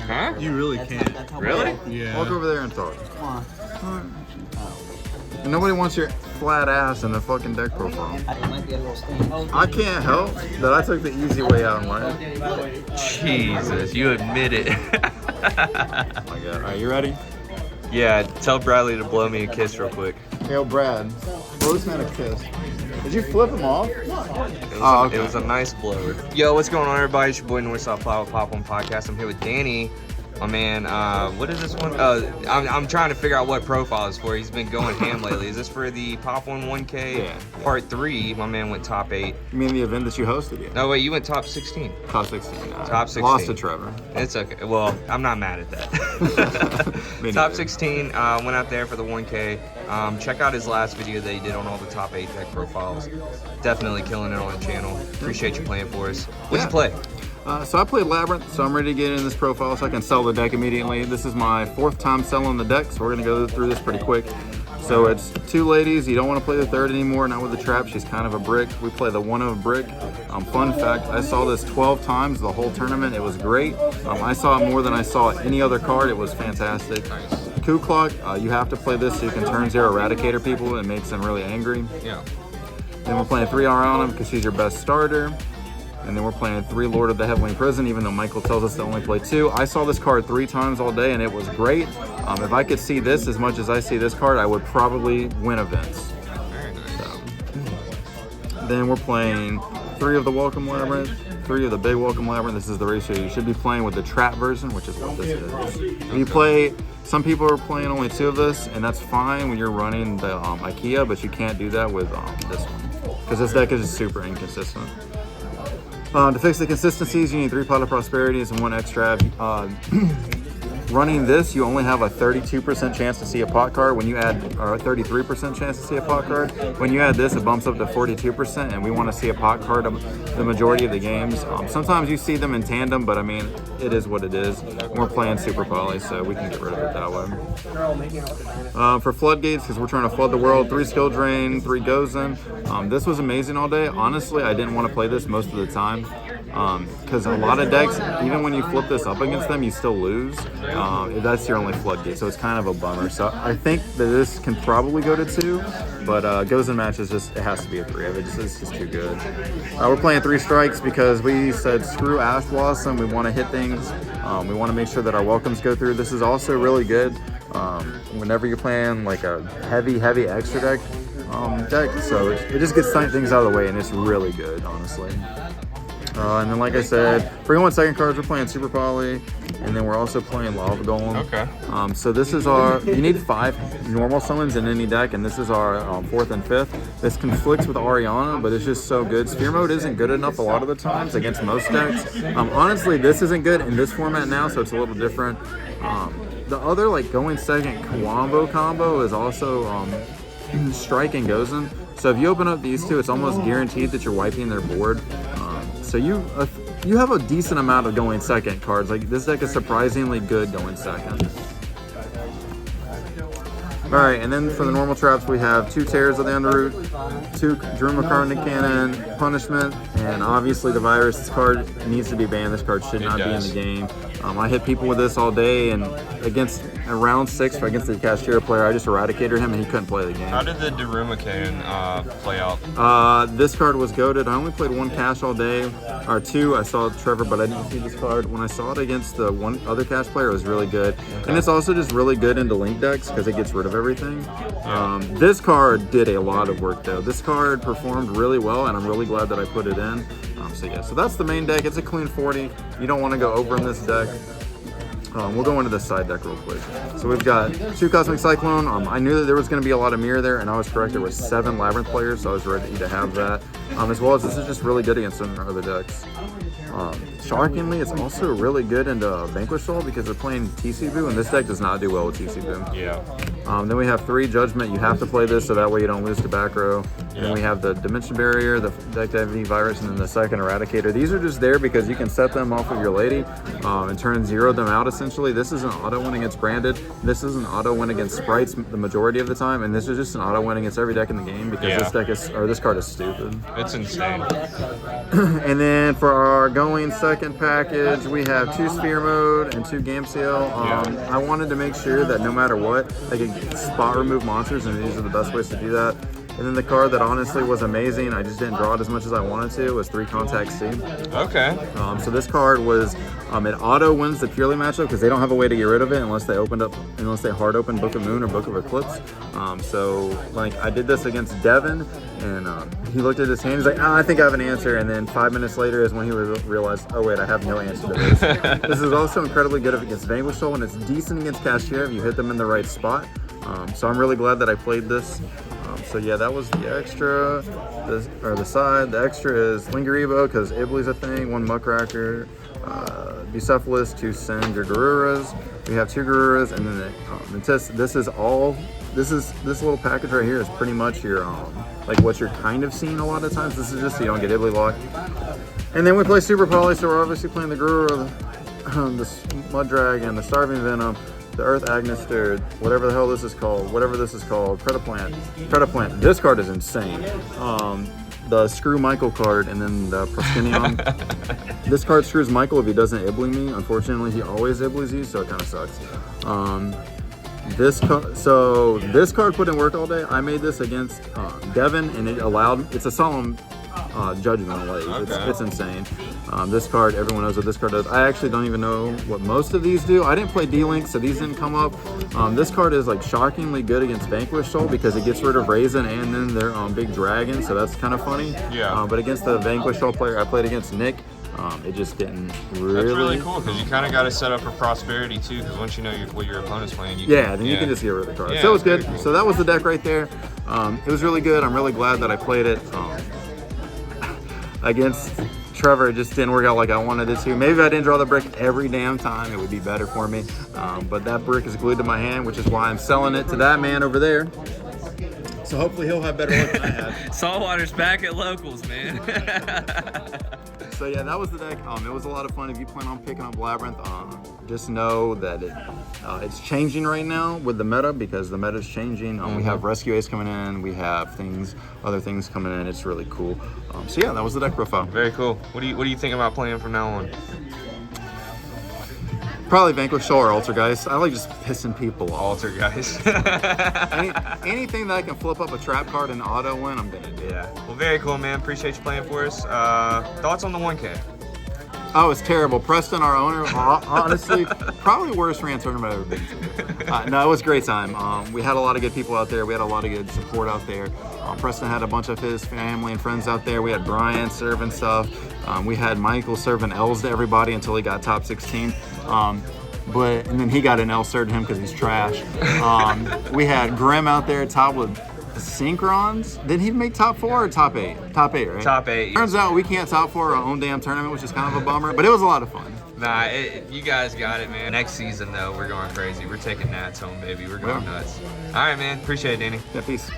Huh? You really can't. Really? Yeah. Walk over there and talk. And nobody wants your flat ass in the fucking deck profile. I can't help that I took the easy way out in life. Jesus, you admit it. Oh my god. Alright, you ready? Yeah, tell Bradley to blow me a kiss real quick. Yo, Brad. Blow this man a kiss. Did you flip him off? It was a nice blower. Yo, what's going on, everybody? It's your boy Northside Flower Pop-1 Podcast. I'm here with Danny. My man, what is this one? I'm trying to figure out what profile is for. He's been going ham lately. Is this for the POP.1 1K Yeah. Part 3? My man went top 8. You mean the event that you hosted? Yeah. No, wait, you went top 16. Top 16. Top 16. Lost to Trevor. It's okay. Well, I'm not mad at that. Me Top neither. 16, went out there for the 1K. Check out his last video that he did on all the top 8 deck profiles. Definitely killing it on the channel. Appreciate you playing for us. What'd you play? So I played Labrynth, so I'm ready to get in this profile so I can sell the deck immediately. This is my 4th time selling the deck, so we're gonna go through this pretty quick. So it's 2 ladies. You don't want to play the 3rd anymore, not with the trap. She's kind of a brick. We play the 1 of a brick. Fun fact, I saw this 12 times the whole tournament. It was great. I saw it more than I saw any other card. It was fantastic. Coup Clock, you have to play this so you can turn 0 Eradicator people. It makes them really angry. Yeah. Then we're playing 3 Ariana because she's your best starter. And then we're playing 3 Lord of the Heavenly Prison, even though Michael tells us to only play 2. I saw this card 3 times all day, and it was great. If I could see this as much as I see this card, I would probably win events. Very nice. So. Then we're playing 3 of the Welcome Labyrinth, 3 of the Big Welcome Labyrinth. This is the ratio you should be playing with the trap version, which is what this is. If you play, some people are playing only 2 of this, and that's fine when you're running the IKEA, but you can't do that with this one, because this deck is super inconsistent. To fix the consistencies, you need 3 Pot of Prosperities and 1 extra. Running this, you only have a 32% chance to see a pot card. When you add, or a 33% chance to see a pot card. When you add this, it bumps up to 42%, and we want to see a pot card the majority of the games. Sometimes you see them in tandem, but I mean, it is what it is. We're playing Super Poly, so we can get rid of it that way. For Floodgates, because we're trying to flood the world, 3 Skill Drain, 3 Gozen. This was amazing all day. Honestly, I didn't want to play this most of the time. Because a lot of decks, even when you flip this up against them, you still lose. That's your only floodgate, so it's kind of a bummer. So I think that this can probably go to 2, but goes in matches, it has to be a 3. It's just too good. We're playing 3 strikes because we said screw Ash Blossom. We want to hit things. We want to make sure that our welcomes go through. This is also really good whenever you're playing like a heavy extra deck. So it just gets things out of the way, and it's really good, honestly. And then, like I said, for 1 second cards, we're playing Super Poly, and then we're also playing Lava Golem. Okay. So this is our, you need 5 normal summons in any deck, and this is our 4th and 5th. This conflicts with Ariana, but it's just so good. Sphere mode isn't good enough a lot of the times against most decks. Honestly, this isn't good in this format now, so it's a little different. The other, like, going second combo is also Strike and Gozen. So if you open up these 2, it's almost guaranteed that you're wiping their board. So you have a decent amount of going second cards. Like, this deck is surprisingly good going second. All right, and then for the normal traps, we have 2 Tears of the Underroot, 2 Druma Carnic Cannon, Punishment, and obviously the Virus. This card needs to be banned. This card should not be in the game. I hit people with this all day, and against round 6 against the Cashier player, I just eradicated him and he couldn't play the game. How did the Daruma Cannon play out? This card was goated. I only played 1 cash all day, or 2. I saw Trevor, but I didn't see this card. When I saw it against the 1 other cash player, it was really good. Okay. And it's also just really good into link decks because it gets rid of everything. This card did a lot of work though. This card performed really well, and I'm really glad that I put it in. So that's the main deck. It's a clean 40. You don't want to go over in this deck. We'll go into the side deck real quick. So we've got 2 Cosmic Cyclone. I knew that there was going to be a lot of mirror there, and I was correct. There was 7 Labrynth players, so I was ready to have that. As well as this is just really good against some other decks. Shockingly, it's also really good into Vanquish Soul because they're playing TC Boo, and this deck does not do well with TC Boo. Yeah. Then we have 3 Judgment. You have to play this so that way you don't lose to back row. And then we have the Dimension Barrier, the Deck Diving Virus, and then the second Eradicator. These are just there because you can set them off of your lady and turn 0 them out essentially. This is an auto win against Branded. This is an auto win against Sprites the majority of the time, and this is just an auto win against every deck in the game because this deck is, or this card is stupid. It's insane. And then for our going second package, we have 2 sphere mode and 2 game seal. I wanted to make sure that no matter what, I could spot remove monsters, and these are the best ways to do that. And then the card that honestly was amazing, I just didn't draw it as much as I wanted to, was 3 Contact C. Okay. So this card was, it auto wins the purely matchup because they don't have a way to get rid of it unless they hard open Book of Moon or Book of Eclipse. So like I did this against Devin, and he looked at his hand, he's like, I think I have an answer. And then 5 minutes later is when he realized, oh wait, I have no answer to this. This is also incredibly good against Vanquish Soul, and it's decent against Cashier if you hit them in the right spot. So I'm really glad that I played this. So yeah, that was the extra, the side. The extra is Lingeribo because Ibli's a thing, 1 Muckracker, Bucephalus, 2 Sender Garuras. We have 2 Garuras, and then this little package right here is pretty much your like what you're kind of seeing a lot of times. This is just so you don't get Ibli locked. And then we play Super Poly, so we're obviously playing the Garura, the Mud Dragon, the Starving Venom, the Earth Agnister, whatever the hell this is called, Predaplant. This card is insane. The Screw Michael card, and then the Proskinion. This card screws Michael if he doesn't Ibli me. Unfortunately, he always Iblis you, so it kind of sucks. This card put in work all day. I made this against Devin, and it's a solemn judgment. Like it's insane. This card, everyone knows what this card does. I actually don't even know what most of these do. I didn't play D-Link, so these didn't come up. This card is like shockingly good against Vanquish Soul because it gets rid of Raisin and then their big dragon, so that's kind of funny. Yeah. But against the Vanquish Soul player I played against, Nick, it just didn't really. That's really cool because you kind of got to set up for prosperity too. Because once you know what your opponent's playing, you you can just get rid of the card. Yeah, so it was good. Cool. So that was the deck right there. It was really good. I'm really glad that I played it. Against Trevor, it just didn't work out like I wanted it to. Maybe if I didn't draw the brick every damn time, it would be better for me. But that brick is glued to my hand, which is why I'm selling it to that man over there. So hopefully he'll have better luck than I had. Saltwater's back at locals, man. So yeah, that was the deck. It was a lot of fun. If you plan on picking up Labrynth, just know that it's changing right now with the meta because the meta is changing. We have Rescue Ace coming in. We have other things coming in. It's really cool. So yeah, that was the deck profile. Very cool. What do you think about playing from now on? Probably Vanquish Soul or Altergeist. I like just pissing people off. Altergeist. Anything that I can flip up a trap card and auto win, I'm gonna do. Yeah. Well, very cool, man. Appreciate you playing for us. Thoughts on the 1K? Oh, it's terrible. Preston, our owner, honestly, probably worst rant tournament I've ever been to. No, it was a great time. We had a lot of good people out there. We had a lot of good support out there. Preston had a bunch of his family and friends out there. We had Brian serving stuff. We had Michael serving L's to everybody until he got top 16. And then he got an L served to him because he's trash. We had Grim out there top with Synchrons. Did he make top 4 or top 8? Top 8, right? Top 8. Turns out we can't top 4 our own damn tournament, which is kind of a bummer, but it was a lot of fun. Nah, you guys got it, man. Next season, though, we're going crazy. We're taking Nats home, baby. We're going nuts. All right, man. Appreciate it, Danny. Yeah, peace.